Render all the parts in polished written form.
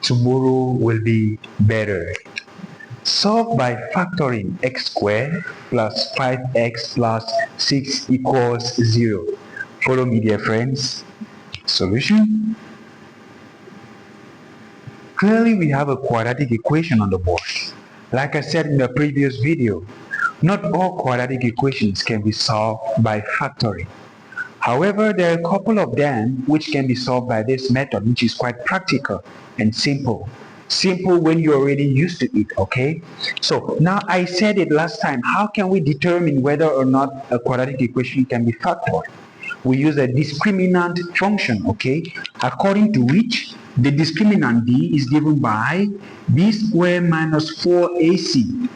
tomorrow will be better. Solve by factoring x squared plus 5x plus 6 equals 0. Follow me, dear friends. Solution. Clearly, we have a quadratic equation on the board. Like I said in the previous video, not all quadratic equations can be solved by factoring. However, there are a couple of them which can be solved by this method, which is quite practical and simple. Simple when you're already used to it, okay? So now I said it last time, how can we determine whether or not a quadratic equation can be factored? We use a discriminant function, okay? According to which the discriminant d is given by b squared minus 4ac.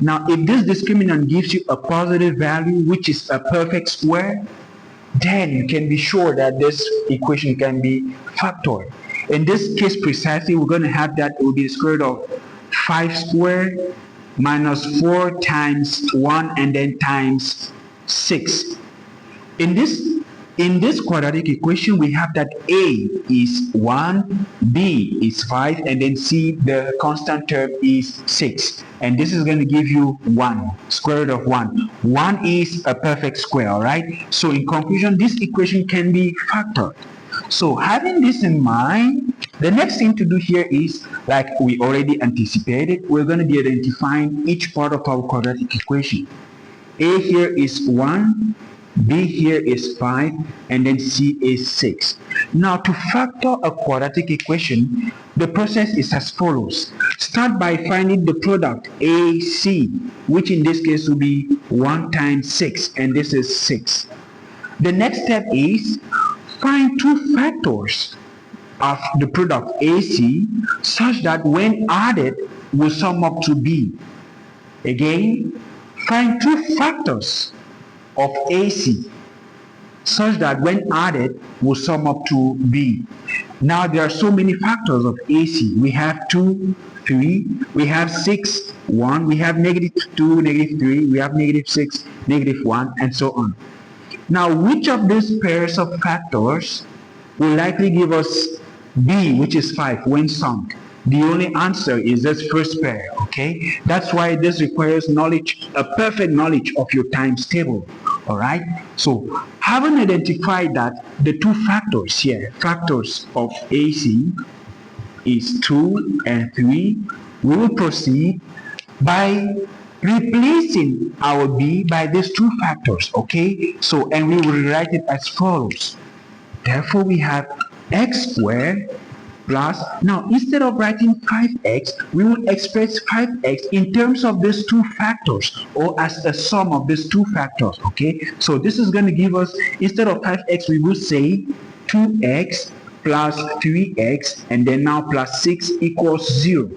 Now, if this discriminant gives you a positive value, which is a perfect square, then you can be sure that this equation can be factored. In this case precisely, we're going to have that it will be the square root of 5 squared minus 4 times 1 and then times 6. In this quadratic equation, we have that a is 1, b is 5, and then c, the constant term, is 6. And this is going to give you 1, square root of 1. 1 is a perfect square, all right? So in conclusion, this equation can be factored. So having this in mind, the next thing to do here is, like we already anticipated, we're going to be identifying each part of our quadratic equation. A here is 1, b here is 5, and then c is 6. Now, to factor a quadratic equation, the process is as follows. Start by finding the product AC, which in this case will be 1 times 6, and this is 6. The next step is find two factors of the product AC such that when added will sum up to B. Again, find two factors of AC such that when added will sum up to B. Now there are so many factors of AC. We have 2, 3, we have 6, 1, we have -2, -3, we have -6, -1, and so on. Now, which of these pairs of factors will likely give us B, which is 5, when summed? The only answer is this first pair, okay? That's why this requires knowledge, a perfect knowledge of your times table, all right? So, having identified that the two factors here, factors of AC, is 2 and 3, we will proceed by replacing our b by these two factors, okay? So, and we will write it as follows. Therefore, we have x squared plus, now instead of writing 5x, we will express 5x in terms of these two factors, or as a sum of these two factors, okay? So this is going to give us, instead of 5x, we will say 2x plus 3x, and then now plus 6 equals 0.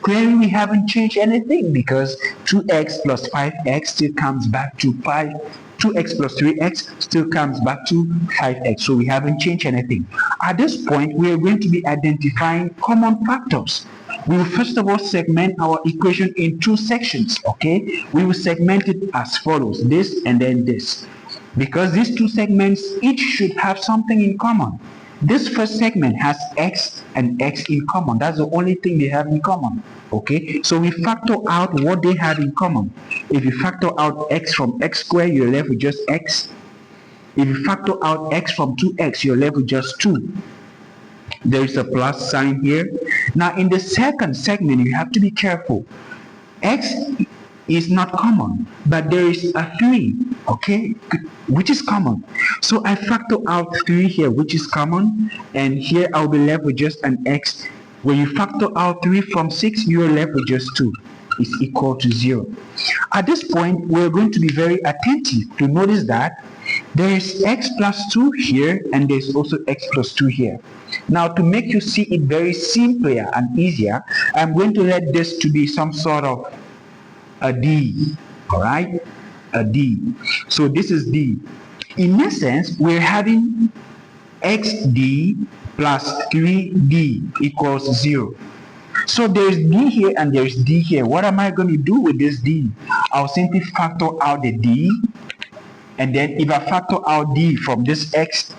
Clearly, we haven't changed anything because 2x plus 5x still comes back to 5. 2x plus 3x still comes back to 5x. So we haven't changed anything. At this point, we are going to be identifying common factors. We will first of all segment our equation in two sections, okay? We will segment it as follows, this and then this. Because these two segments each should have something in common. This first segment has x and x in common. That's the only thing they have in common. Okay, so we factor out what they have in common. If you factor out x from x squared, you're left with just x. If you factor out x from 2x, you're left with just 2. There is a plus sign here. Now, in the second segment, you have to be careful. X is not common, but there is a 3, okay, which is common. So I factor out 3 here, which is common, and here I'll be left with just an x. When you factor out 3 from 6, you're left with just 2. Is equal to 0. At this point, we're going to be very attentive to notice that there is x plus 2 here, and there's also x plus 2 here. Now, to make you see it very simpler and easier, I'm going to let this to be some sort of a d, all right? A d. So this is d. In essence, we're having xd plus 3d equals 0. So there's d here and there's d here. What am I going to do with this d? I'll simply factor out the d, and then if I factor out d from this x,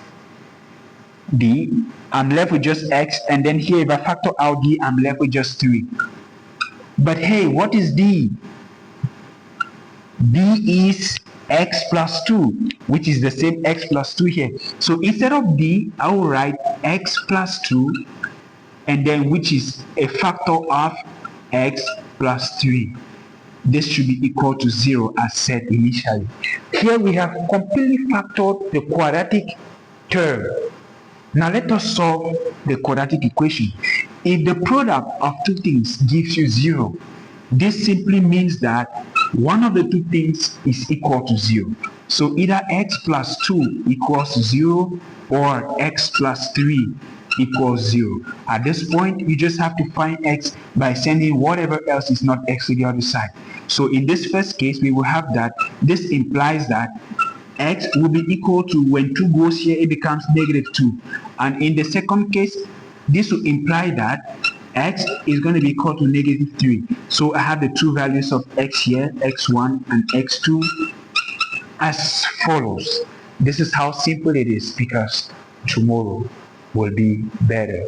d, I'm left with just x, and then here if I factor out d, I'm left with just 3. But hey, what is d? d is x plus 2, which is the same x plus 2 here. So instead of d, I will write x plus 2, and then which is a factor of x plus 3. This should be equal to 0 as said initially. Here we have completely factored the quadratic term. Now let us solve the quadratic equation. If the product of two things gives you 0, this simply means that one of the two things is equal to 0. So either x plus 2 equals 0 or x plus 3 equals 0. At this point, you just have to find x by sending whatever else is not x to the other side. So in this first case, we will have that this implies that x will be equal to, when 2 goes here, it becomes negative 2. And in the second case, this will imply that x is going to be equal to negative 3. So I have the two values of x here, x1 and x2, as follows. This is how simple it is, because tomorrow will be better.